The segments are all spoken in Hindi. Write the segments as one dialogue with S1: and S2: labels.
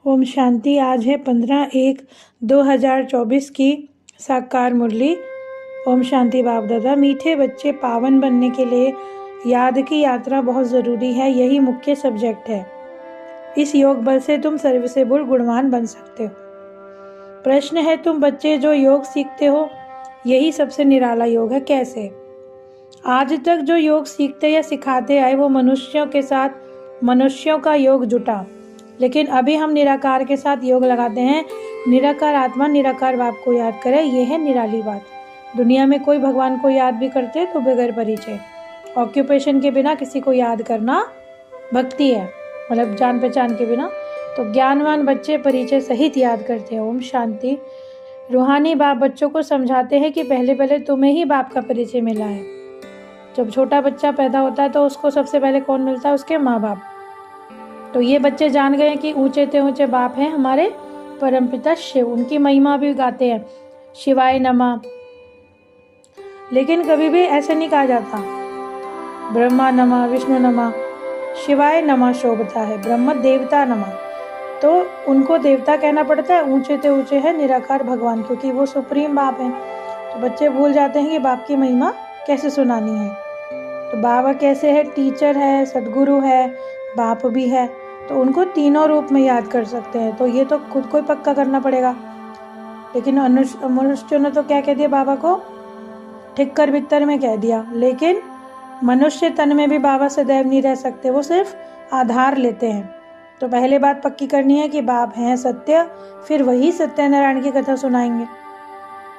S1: ओम शांति। आज है 15/1/2024 की साकार मुरली। ओम शांति। बाप दादा, मीठे बच्चे पावन बनने के लिए याद की यात्रा बहुत ज़रूरी है। यही मुख्य सब्जेक्ट है। इस योग बल से तुम सर्विसेबल गुणवान बन सकते हो। प्रश्न है, तुम बच्चे जो योग सीखते हो यही सबसे निराला योग है। कैसे? आज तक जो योग सीखते या सिखाते आए वो मनुष्यों के साथ मनुष्यों का योग जुटा, लेकिन अभी हम निराकार के साथ योग लगाते हैं। निराकार आत्मा निराकार बाप को याद करे, ये है निराली बात। दुनिया में कोई भगवान को याद भी करते तो बगैर परिचय, ऑक्यूपेशन के बिना किसी को याद करना भक्ति है, मतलब जान पहचान के बिना। तो ज्ञानवान बच्चे परिचय सहित याद करते हैं। ओम शांति। रूहानी बाप बच्चों को समझाते हैं कि पहले पहले तुम्हें ही बाप का परिचय मिला है। जब छोटा बच्चा पैदा होता है तो उसको सबसे पहले कौन मिलता है? उसके माँ बाप। तो ये बच्चे जान गए कि ऊंचे से ऊंचे बाप हैं हमारे परमपिता शिव। उनकी महिमा भी गाते हैं, शिवाय नमः। लेकिन कभी भी ऐसे नहीं कहा जाता ब्रह्मा नमः, विष्णु नमः, शिवाय नमः शोभता है। ब्रह्म देवता नमः, तो उनको देवता कहना पड़ता है। ऊंचे से ऊंचे है निराकार भगवान, क्योंकि वो सुप्रीम बाप हैं। तो बच्चे भूल जाते हैं कि बाप की महिमा कैसे सुनानी है। तो बाबा कैसे है? टीचर है, सदगुरु है, बाप भी है। तो उनको तीनों रूप में याद कर सकते हैं। तो ये तो खुद को ही पक्का करना पड़ेगा। लेकिन मनुष्यों ने तो क्या कह दिया बाबा को? ठिक्कर बित्तर में कह दिया। लेकिन मनुष्य तन में भी बाबा सदैव नहीं रह सकते, वो सिर्फ आधार लेते हैं। तो पहले बात पक्की करनी है कि बाप हैं सत्य, फिर वही सत्यनारायण की कथा सुनाएंगे,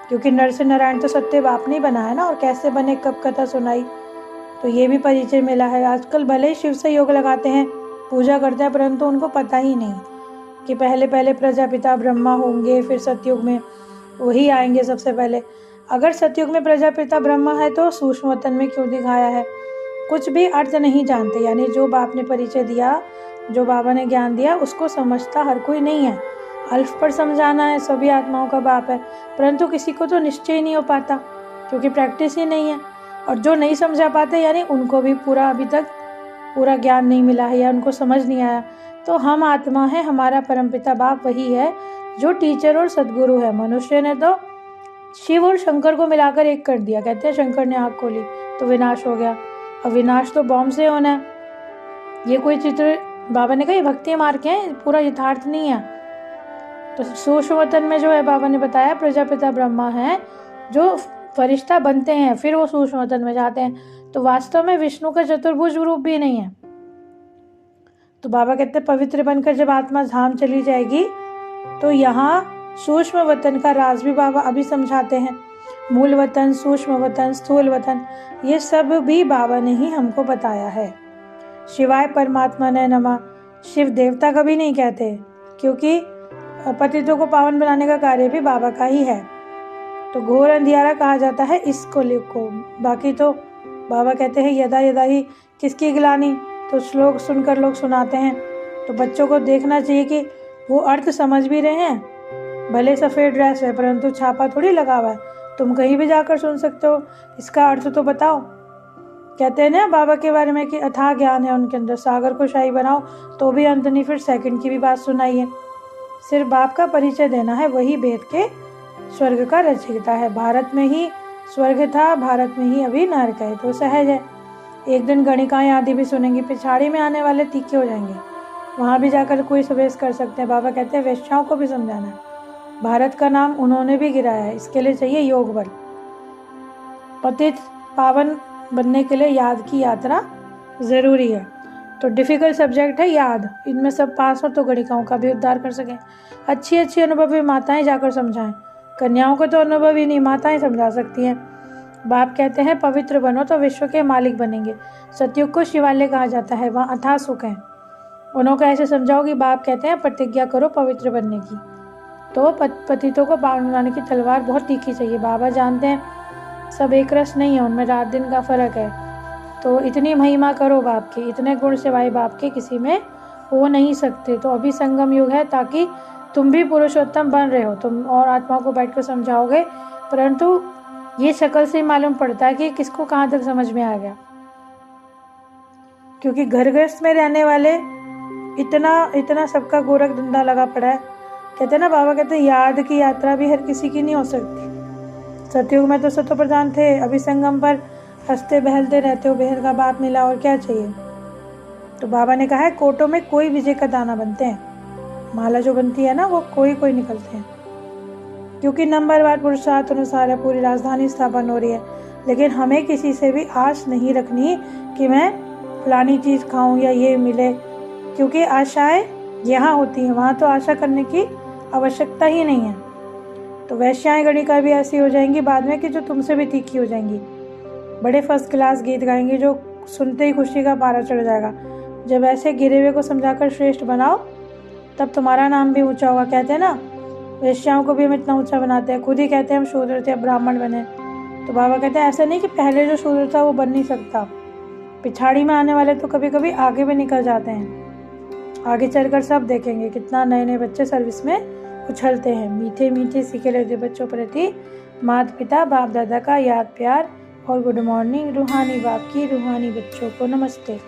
S1: क्योंकि नर से नारायण तो सत्य बाप नहीं बना है ना। और कैसे बने, कब कथा सुनाई, तो ये भी परिचय मिला है। आजकल भले ही शिव से योग लगाते हैं, पूजा करते हैं, परंतु उनको पता ही नहीं कि पहले पहले प्रजापिता ब्रह्मा होंगे, फिर सतयुग में वही आएंगे सबसे पहले। अगर सतयुग में प्रजापिता ब्रह्मा है तो सूक्ष्म वतन में क्यों दिखाया है? कुछ भी अर्थ नहीं जानते। यानी जो बाप ने परिचय दिया, जो बाबा ने ज्ञान दिया, उसको समझता हर कोई नहीं है। अल्फ पर समझाना है, सभी आत्माओं का बाप है, परंतु किसी को तो निश्चय नहीं हो पाता, क्योंकि प्रैक्टिस ही नहीं है। और जो नहीं समझा पाते, यानी उनको भी पूरा अभी तक पूरा ज्ञान नहीं मिला है या उनको समझ नहीं आया। तो हम आत्मा है, हमारा परमपिता बाप वही है जो टीचर और सदगुरु है। मनुष्य ने तो शिव और शंकर को मिलाकर एक कर दिया। कहते हैं शंकर ने आँख खोली तो विनाश हो गया। अब विनाश तो बॉम्ब से होना है। ये कोई चित्र बाबा ने कहा ये भक्ति मार्ग है, पूरा यथार्थ नहीं है। तो सूक्ष्म वतन में जो है बाबा ने बताया प्रजापिता ब्रह्मा है, जो फरिश्ता बनते हैं, फिर वो सूक्ष्म वतन में जाते हैं। तो वास्तव में विष्णु का चतुर्भुज रूप भी नहीं है। तो बाबा कहते हैं पवित्र बनकर जब आत्मा धाम चली जाएगी तो यहाँ सूक्ष्म वतन का राज भी बाबा अभी समझाते हैं। मूल वतन, सूक्ष्म वतन, स्थूल वतन, ये सब भी बाबा ने ही हमको बताया है। शिवाय परमात्मा ने नमः। शिव देवता कभी नहीं कहते, क्योंकि पतितों को पावन बनाने का कार्य भी बाबा का ही है। तो घोर अंधियारा कहा जाता है इसको लिखो। बाकी तो बाबा कहते हैं यदा यदा ही किसकी गिलानी, तो श्लोक सुनकर लोग सुनाते हैं। तो बच्चों को देखना चाहिए कि वो अर्थ समझ भी रहे हैं। भले सफ़ेद ड्रेस है, परंतु छापा थोड़ी लगा हुआ है, तुम कहीं भी जाकर सुन सकते हो। इसका अर्थ तो बताओ। कहते हैं ना बाबा के बारे में कि अथाह ज्ञान है उनके अंदर, सागर को शाही बनाओ तो भी अंत नहीं। फिर सेकंड की भी बात सुनाइए। सिर्फ बाप का परिचय देना है, वही भेद के स्वर्ग का रचयिता है। भारत में ही स्वर्ग था, भारत में ही अभी नरक है, तो सहज है। एक दिन गणिकाएं आदि भी सुनेंगी, पिछाड़ी में आने वाले तीखे हो जाएंगे, वहाँ भी जाकर कोई सवेश कर सकते हैं। बाबा कहते हैं वेश्याओं को भी समझाना है। भारत का नाम उन्होंने भी गिराया है, इसके लिए चाहिए योग बल। पतित पावन बनने के लिए याद की यात्रा ज़रूरी है। तो डिफ़िकल्ट सब्जेक्ट है याद, इनमें सब पास हो तो गणिकाओं का भी उद्धार कर सकें। अच्छी अच्छी अनुभवी माताएं जाकर समझाएं। कन्याओं को तो अनुभव ही नहीं, माताएं समझा सकती हैं। बाप कहते हैं पवित्र बनो तो विश्व के मालिक बनेंगे। सतयुग को शिवालय कहा जाता है, वहाँ अथाह सुख है। उन्होंने ऐसे समझाओ कि बाप कहते हैं प्रतिज्ञा करो पवित्र बनने की। तो पतितों को पावन बनाने की तलवार बहुत तीखी चाहिए। बाबा जानते हैं सब एक रस नहीं है, उनमें रात दिन का फर्क है। तो इतनी महिमा करो बाप की, इतने गुण सिवाय बाप के किसी में हो नहीं सकते। तो अभी संगम युग है, ताकि तुम भी पुरुषोत्तम बन रहे हो। तुम और आत्माओं को बैठकर समझाओगे, परंतु ये शक्ल से मालूम पड़ता है कि किसको कहाँ तक समझ में आ गया, क्योंकि घर गृहस्थ में रहने वाले इतना सबका गोरख धंधा लगा पड़ा है। कहते हैं ना, बाबा कहते हैं याद की यात्रा भी हर किसी की नहीं हो सकती। सतयुग में तो सतो प्रधान थे, अभी संगम पर हंसते बहलते रहते हो, बेहद का बाप मिला और क्या चाहिए। तो बाबा ने कहा है कोटों में कोई विजय का दाना बनते हैं, माला जो बनती है ना वो कोई कोई निकलते हैं, क्योंकि नंबरवार पुरुषार्थ अनुसार है पूरी राजधानी स्थापन हो रही है। लेकिन हमें किसी से भी आश नहीं रखनी कि मैं फलानी चीज़ खाऊं या ये मिले, क्योंकि आशाएं यहाँ होती हैं, वहाँ तो आशा करने की आवश्यकता ही नहीं है। तो वैश्याएं गणिका भी ऐसी हो जाएंगी बाद में कि जो तुमसे भी तीखी हो जाएंगी, बड़े फर्स्ट क्लास गीत गाएंगी जो सुनते ही खुशी का पारा चढ़ जाएगा। जब ऐसे गिरे हुए को समझाकर श्रेष्ठ बनाओ तब तुम्हारा नाम भी ऊंचा होगा। कहते हैं ना, वैश्याओं को भी हम इतना ऊंचा बनाते हैं, खुद ही कहते हैं हम शूद्र थे अब ब्राह्मण बने। तो बाबा कहते हैं ऐसा नहीं कि पहले जो शूद्र था वो बन नहीं सकता, पिछाड़ी में आने वाले तो कभी कभी आगे भी निकल जाते हैं। आगे चलकर सब देखेंगे कितना नए नए बच्चे सर्विस में उछलते हैं। मीठे मीठे सीखे लेते बच्चों प्रति माता पिता बाप दादा का याद प्यार और गुड मॉर्निंग। रूहानी बाप की रूहानी बच्चों को नमस्ते।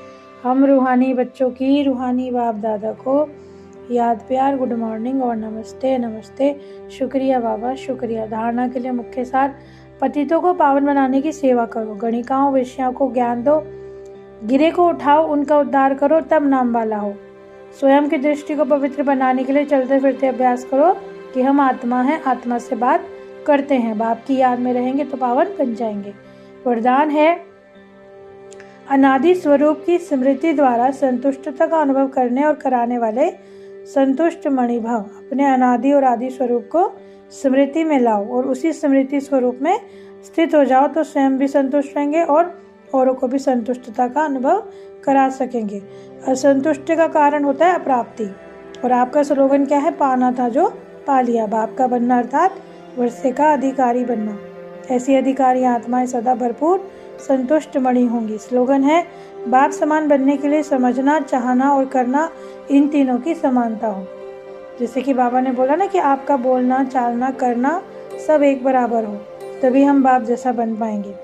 S1: हम रूहानी बच्चों की रूहानी बाप दादा को याद प्यार गुड मॉर्निंग और नमस्ते नमस्ते। शुक्रिया बाबा शुक्रिया। धारणा के लिए मुख्य सार, पतितों को पावन बनाने की सेवा करो, गणिकाओं वेश्याओं को ज्ञान दो, गिरे को उठाओ उनका उद्धार करो तब नाम वाला हो। स्वयं की दृष्टि को पवित्र बनाने के लिए चलते फिरते अभ्यास करो कि हम आत्मा हैं, आत्मा से बात करते हैं, बाप की याद में रहेंगे तो पावन बन जाएंगे। वरदान है अनादि स्वरूप की स्मृति द्वारा संतुष्टता का अनुभव करने और कराने वाले संतुष्ट मणिभव। अपने अनादि और आदि स्वरूप को स्मृति में लाओ और उसी स्मृति स्वरूप में स्थित हो जाओ तो स्वयं भी संतुष्ट रहेंगे और औरों को भी संतुष्टता का अनुभव करा सकेंगे। असंतुष्टि का कारण होता है अप्राप्ति, और आपका स्लोगन क्या है? पाना था जो पा लिया। बाप का बनना अर्थात वर्षे का अधिकारी बनना। ऐसी अधिकारी आत्माएं सदा भरपूर संतुष्ट मणि होंगी। स्लोगन है बाप समान बनने के लिए समझना, चाहना और करना, इन तीनों की समानता हो। जैसे कि बाबा ने बोला ना कि आपका बोलना, चालना, करना सब एक बराबर हो, तभी हम बाप जैसा बन पाएंगे।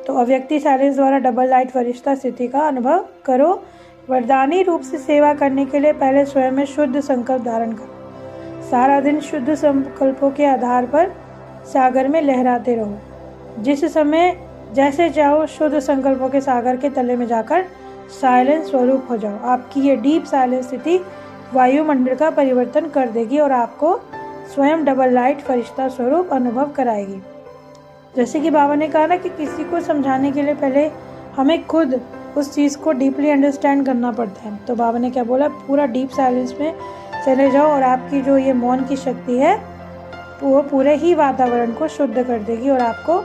S1: तो अव्यक्ति साइलेंस द्वारा डबल लाइट फरिश्ता स्थिति का अनुभव करो। वरदानी रूप से सेवा करने के लिए पहले स्वयं में शुद्ध संकल्प धारण करो। सारा दिन शुद्ध संकल्पों के आधार पर सागर में लहराते रहो। जिस समय जैसे चाहो शुद्ध संकल्पों के सागर के तले में जाकर साइलेंस स्वरूप हो जाओ। आपकी ये डीप साइलेंस स्थिति वायुमंडल का परिवर्तन कर देगी और आपको स्वयं डबल लाइट फरिश्ता स्वरूप अनुभव कराएगी। जैसे कि बाबा ने कहा ना कि किसी को समझाने के लिए पहले हमें खुद उस चीज़ को डीपली अंडरस्टैंड करना पड़ता है। तो बाबा ने क्या बोला? पूरा डीप साइलेंस में चले जाओ और आपकी जो ये मौन की शक्ति है वो पूरे ही वातावरण को शुद्ध कर देगी और आपको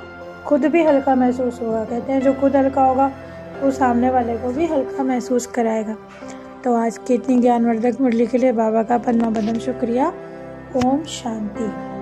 S1: खुद भी हल्का महसूस होगा। कहते हैं जो खुद हल्का होगा वो सामने वाले को भी हल्का महसूस कराएगा। तो आज की इतनी ज्ञानवर्धक मुरली के लिए बाबा का पन्ना बदन शुक्रिया। ओम शांति।